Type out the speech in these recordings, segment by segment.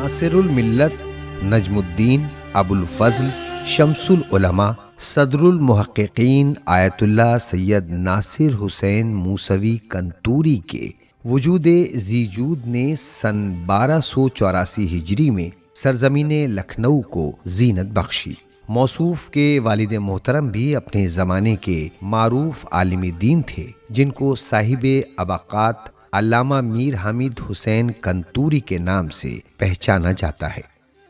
ناصر الملت نجم الدین ابو الفضل شمس العلماء صدر المحققین آیت اللہ سید ناصر حسین موسوی کنتوری کے وجود ذیجود نے سن 1284 ہجری میں سرزمین لکھنؤ کو زینت بخشی۔ موصوف کے والد محترم بھی اپنے زمانے کے معروف عالم دین تھے، جن کو صاحب ابقات علامہ میر حامد حسین کنتوری کے نام سے پہچانا جاتا ہے۔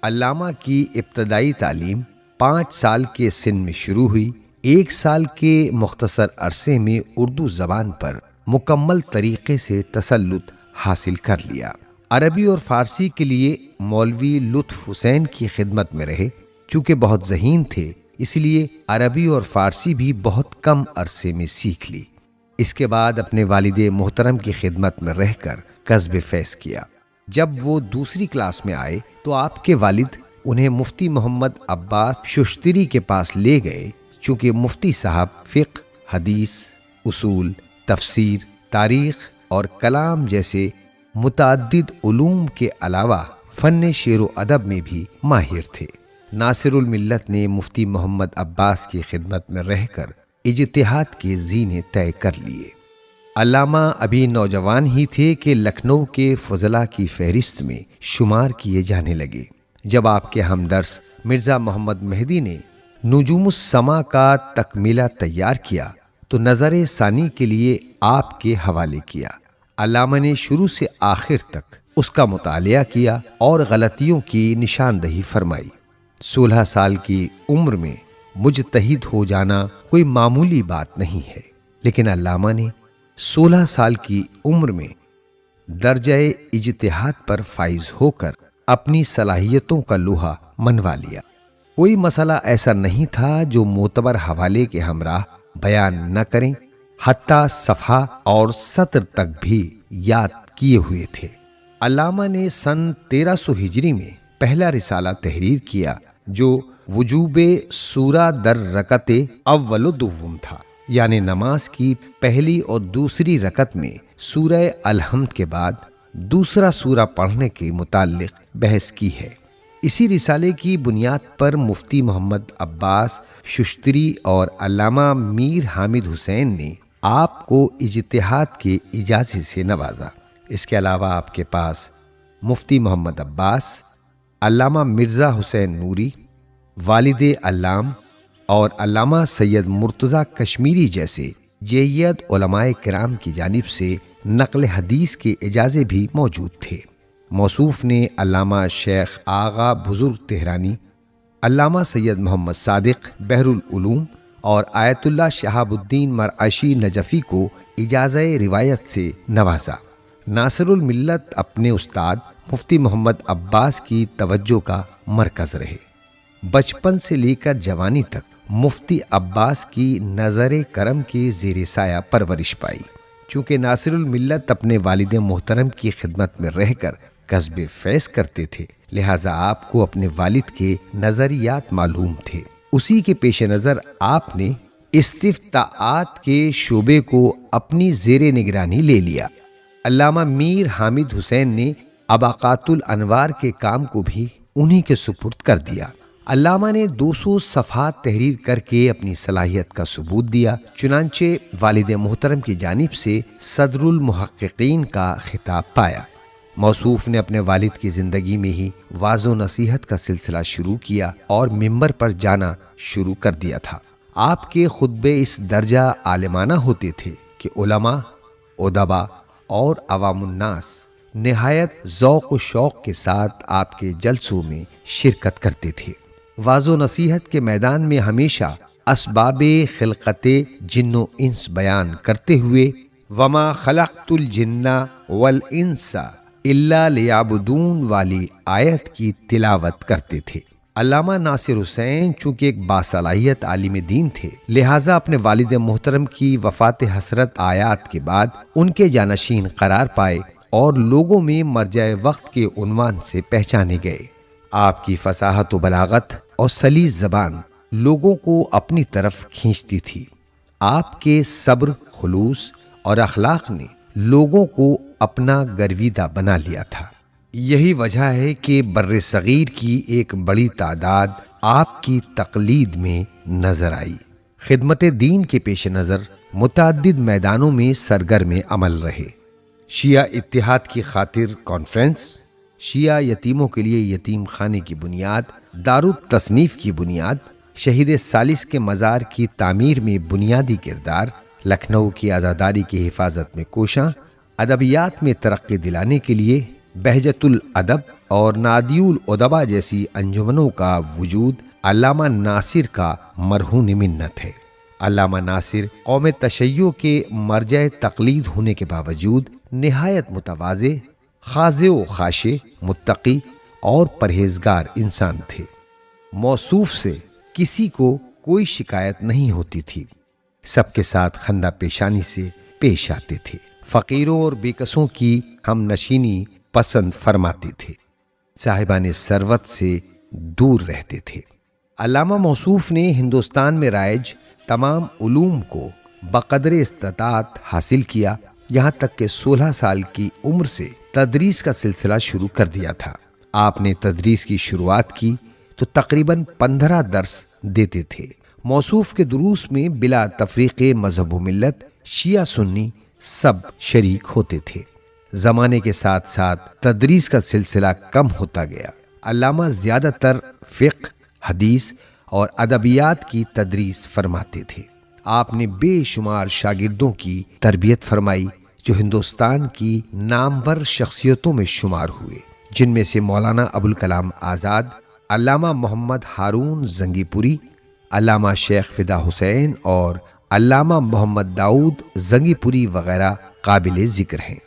علامہ کی ابتدائی تعلیم 5 سال کے سن میں شروع ہوئی۔ 1 سال کے مختصر عرصے میں اردو زبان پر مکمل طریقے سے تسلط حاصل کر لیا۔ عربی اور فارسی کے لیے مولوی لطف حسین کی خدمت میں رہے۔ چونکہ بہت ذہین تھے، اس لیے عربی اور فارسی بھی بہت کم عرصے میں سیکھ لی۔ اس کے بعد اپنے والد محترم کی خدمت میں رہ کر کسب فیض کیا۔ جب وہ دوسری کلاس میں آئے تو آپ کے والد انہیں مفتی محمد عباس ششتری کے پاس لے گئے، چونکہ مفتی صاحب فقہ، حدیث، اصول، تفسیر، تاریخ اور کلام جیسے متعدد علوم کے علاوہ فن شعر و ادب میں بھی ماہر تھے۔ ناصر الملت نے مفتی محمد عباس کی خدمت میں رہ کر اجتہاد کے زینے طے کر لیے۔ علامہ ابھی نوجوان ہی تھے کہ لکھنؤ کے فضلاء کی فہرست میں شمار کیے جانے لگے۔ جب آپ کے ہمدرس مرزا محمد مہدی نے نجوم السما کا تکملہ تیار کیا تو نظر ثانی کے لیے آپ کے حوالے کیا۔ علامہ نے شروع سے آخر تک اس کا مطالعہ کیا اور غلطیوں کی نشاندہی فرمائی۔ 16 سال کی عمر میں مجتہد ہو جانا کوئی معمولی بات نہیں ہے، لیکن علامہ نے 16 سال کی عمر میں درجہ اجتہاد پر فائز ہو کر اپنی صلاحیتوں کا لوہا منوا لیا۔ کوئی مسئلہ ایسا نہیں تھا جو معتبر حوالے کے ہمراہ بیان نہ کریں، حتیٰ صفحہ اور سطر تک بھی یاد کیے ہوئے تھے۔ علامہ نے سن 1300 ہجری میں پہلا رسالہ تحریر کیا جو وجوب سورہ در رکعت اول و دوم تھا، یعنی نماز کی پہلی اور دوسری رکعت میں سورہ الحمد کے بعد دوسرا سورہ پڑھنے کے متعلق بحث کی ہے۔ اسی رسالے کی بنیاد پر مفتی محمد عباس ششتری اور علامہ میر حامد حسین نے آپ کو اجتہاد کے اجازے سے نوازا۔ اس کے علاوہ آپ کے پاس مفتی محمد عباس، علامہ مرزا حسین نوری، والد علام اور علامہ سید مرتضیٰ کشمیری جیسے جید علماء کرام کی جانب سے نقل حدیث کے اجازے بھی موجود تھے۔ موصوف نے علامہ شیخ آغا بزرگ تہرانی، علامہ سید محمد صادق بحر العلوم اور آیت اللہ شہاب الدین مرعشی نجفی کو اجازہ روایت سے نوازا۔ ناصر الملت اپنے استاد مفتی محمد عباس کی توجہ کا مرکز رہے۔ بچپن سے لے کر جوانی تک مفتی عباس کی نظر کرم کے زیر سایہ پرورش پائی۔ چونکہ ناصر الملت اپنے والد محترم کی خدمت میں رہ کر کسب فیض کرتے تھے، لہٰذا آپ کو اپنے والد کے نظریات معلوم تھے۔ اسی کے پیش نظر آپ نے استفتاءات کے شعبے کو اپنی زیر نگرانی لے لیا۔ علامہ میر حامد حسین نے ابقات الانوار کے کام کو بھی انہی کے سپرد کر دیا۔ علامہ نے 200 صفحات تحریر کر کے اپنی صلاحیت کا ثبوت دیا، چنانچہ والد محترم کی جانب سے صدر المحققین کا خطاب پایا۔ موصوف نے اپنے والد کی زندگی میں ہی وعظ و نصیحت کا سلسلہ شروع کیا اور منبر پر جانا شروع کر دیا تھا۔ آپ کے خطبے اس درجہ عالمانہ ہوتے تھے کہ علماء، ادباء اور عوام الناس نہایت ذوق و شوق کے ساتھ آپ کے جلسوں میں شرکت کرتے تھے۔ وعظ و نصیحت کے میدان میں ہمیشہ اسباب خلقت جن و انس بیان کرتے ہوئے وما خلقت الجن والانس الا لیعبدون والی آیت کی تلاوت کرتے تھے۔ علامہ ناصر حسین چونکہ ایک باصلاحیت عالم دین تھے، لہٰذا اپنے والد محترم کی وفات حسرت آیات کے بعد ان کے جانشین قرار پائے اور لوگوں میں مرجع وقت کے عنوان سے پہچانے گئے۔ آپ کی فصاحت و بلاغت اور سلیس زبان لوگوں کو اپنی طرف کھینچتی تھی۔ آپ کے صبر، خلوص اور اخلاق نے لوگوں کو اپنا گرویدہ بنا لیا تھا۔ یہی وجہ ہے کہ بر صغیر کی ایک بڑی تعداد آپ کی تقلید میں نظر آئی۔ خدمت دین کے پیش نظر متعدد میدانوں میں سرگرم عمل رہے۔ شیعہ اتحاد کی خاطر کانفرنس، شیعہ یتیموں کے لیے یتیم خانے کی بنیاد، دارالتصنیف کی بنیاد، شہید ثالث کے مزار کی تعمیر میں بنیادی کردار، لکھنؤ کی عزاداری کی حفاظت میں کوشاں، ادبیات میں ترقی دلانے کے لیے بہجت الادب اور نادی الادبا جیسی انجمنوں کا وجود علامہ ناصر کا مرہون منت ہے۔ علامہ ناصر قوم تشیع کے مرجع تقلید ہونے کے باوجود نہایت متواضع، خاضع و خاشع، متقی اور پرہیزگار انسان تھے۔ موصوف سے کسی کو کوئی شکایت نہیں ہوتی تھی، سب کے ساتھ خندہ پیشانی سے پیش آتے تھے، فقیروں اور بےکسوں کی ہم نشینی پسند فرماتے تھے، صاحبان ثروت سے دور رہتے تھے۔ علامہ موصوف نے ہندوستان میں رائج تمام علوم کو بقدر استطاعت حاصل کیا، یہاں تک کہ 16 سال کی عمر سے تدریس کا سلسلہ شروع کر دیا تھا۔ آپ نے تدریس کی شروعات کی تو تقریباً 15 درس دیتے تھے۔ موصوف کے دروس میں بلا تفریق مذہب و ملت، شیعہ سنی سب شریک ہوتے تھے۔ زمانے کے ساتھ ساتھ تدریس کا سلسلہ کم ہوتا گیا۔ علامہ زیادہ تر فقہ، حدیث اور ادبیات کی تدریس فرماتے تھے۔ آپ نے بے شمار شاگردوں کی تربیت فرمائی جو ہندوستان کی نامور شخصیتوں میں شمار ہوئے، جن میں سے مولانا ابوالکلام آزاد، علامہ محمد ہارون زنگی پوری، علامہ شیخ فدا حسین اور علامہ محمد داؤد زنگی پوری وغیرہ قابل ذکر ہیں۔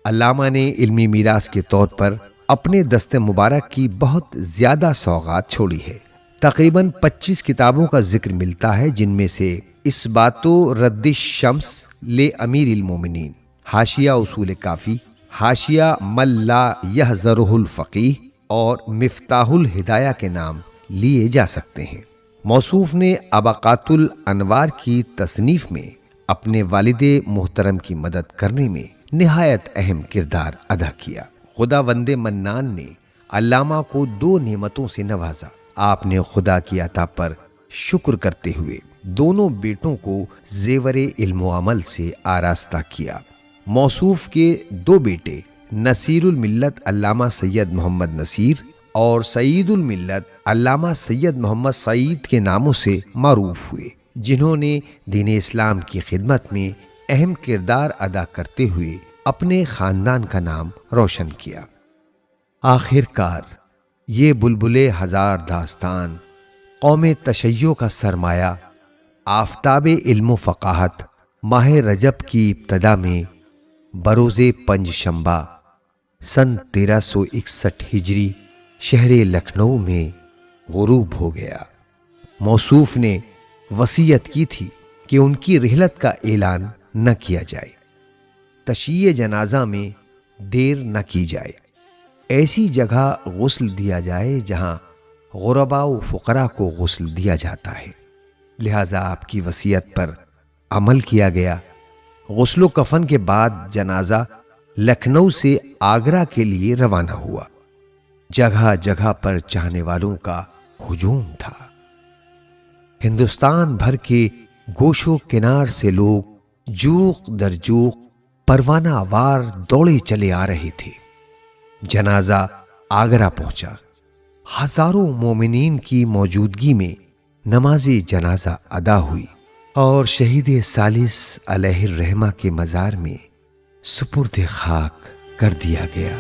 علامہ نے علمی میراث کے طور پر اپنے دست مبارک کی بہت زیادہ سوغات چھوڑی ہے۔ تقریباً 25 کتابوں کا ذکر ملتا ہے، جن میں سے اثبات و رد الشمس لامیر المومنین، حاشیہ اصول کافی، حاشیہ من لا یحذرہ الفقیہ اور مفتاح الہدایہ کے نام لیے جا سکتے ہیں۔ موصوف نے ابقات الانوار کی تصنیف میں اپنے والد محترم کی مدد کرنے میں نہایت اہم کردار ادا کیا۔ خداوند منان نے علامہ کو 2 نعمتوں سے نوازا۔ آپ نے خدا کی عطا پر شکر کرتے ہوئے دونوں بیٹوں کو زیور علم و عمل سے آراستہ کیا۔ موصوف کے 2 بیٹے نصیر الملت علامہ سید محمد نصیر اور سعید الملت علامہ سید محمد سعید کے ناموں سے معروف ہوئے، جنہوں نے دین اسلام کی خدمت میں اہم کردار ادا کرتے ہوئے اپنے خاندان کا نام روشن کیا۔ آخر کار یہ بلبل ہزار داستان، قوم تشیع کا سرمایہ، آفتاب علم و فقاہت، ماہ رجب کی ابتدا میں بروز پنج شنبہ سن 1361 ہجری شہر لکھنؤ میں غروب ہو گیا۔ موصوف نے وصیت کی تھی کہ ان کی رحلت کا اعلان نہ کیا جائے، تشییع جنازہ میں دیر نہ کی جائے، ایسی جگہ غسل دیا جائے جہاں غرباء و فقراء کو غسل دیا جاتا ہے۔ لہذا آپ کی وصیت پر عمل کیا گیا۔ غسل و کفن کے بعد جنازہ لکھنؤ سے آگرہ کے لیے روانہ ہوا۔ جگہ جگہ پر چاہنے والوں کا ہجوم تھا۔ ہندوستان بھر کے گوش و کنار سے لوگ جوق در جوق پروانہ وار دوڑے چلے آ رہے تھے۔ جنازہ آگرہ پہنچا۔ ہزاروں مومنین کی موجودگی میں نماز جنازہ ادا ہوئی اور شہید ثالث علیہ الرحمہ کے مزار میں سپرد خاک کر دیا گیا۔